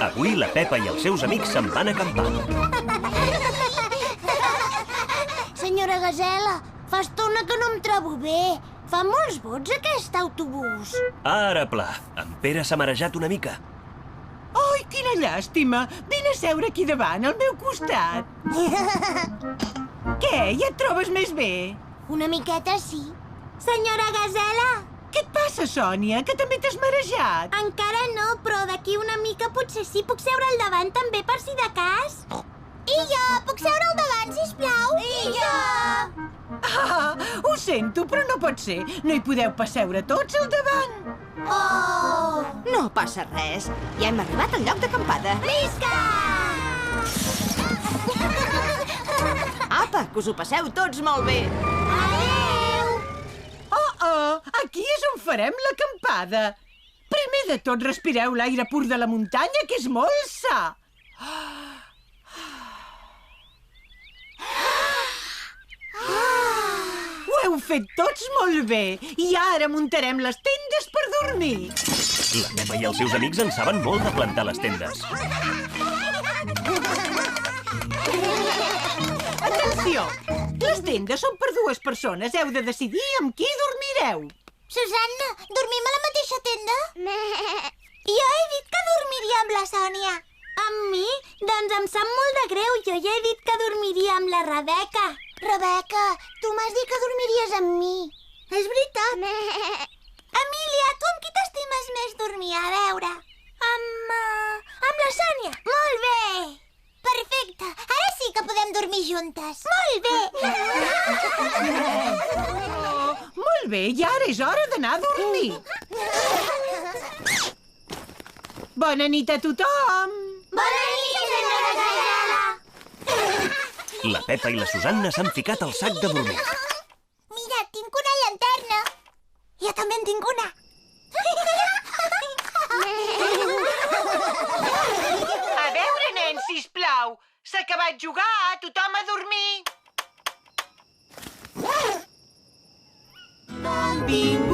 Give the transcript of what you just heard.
Avui la Pepa i els seus amics se'n van acampar. Senyora Gasela, fa estona que no em trobo bé. Fa molts vots aquest autobús. Ara pla, en Pere s'ha marejat una mica. Ai, quina llàstima! Vine a seure aquí davant, al meu costat. Què, ja et trobes més bé? Una miqueta sí. Senyora Gasela! Què et passa, Sònia, que també t'has marejat? Encara no, però d'aquí una mica potser sí. Puc seure al davant també, per si de cas? I jo! Puc seure al davant, sisplau? I jo! Ah, ho sento, però no pot ser. No hi podeu pas seure tots al davant. Oh! No passa res. Ja hem arribat al lloc d'acampada. Visca! Apa, que us ho passeu tots molt bé. Adéu! Aquí és on farem l'acampada. Primer de tot respireu l'aire pur de la muntanya, que és molt sa. Ho heu fet tots molt bé. I ara muntarem les tendes per dormir. La Pepa i els seus amics en saben molt de plantar les tendes. Atenció! Les tendes són per 2 persones. Heu de decidir amb qui dormireu. Susanna, dormim a la mateixa tenda? Jo he dit que dormiria amb la Sònia. Amb mi? Doncs em sap molt de greu. Jo ja he dit que dormiria amb la Rebeca. Rebeca, tu m'has dit que dormiries amb mi. És veritat. Emília, tu amb qui t'estimes més dormir? A veure. Amb la Sònia. Molt bé. Perfecte. Ara sí que podem dormir juntes. Molt bé. Molt bé, i ara és hora d'anar a dormir. Bona nit a tothom. Bona nit, senyora Gasela. La Pepa i la Susanna s'han ficat al sac de dormir. Mira, tinc una llanterna. Jo també en tinc una. A veure, nens, sisplau. S'ha acabat jugar, tothom a dormir. Han vingut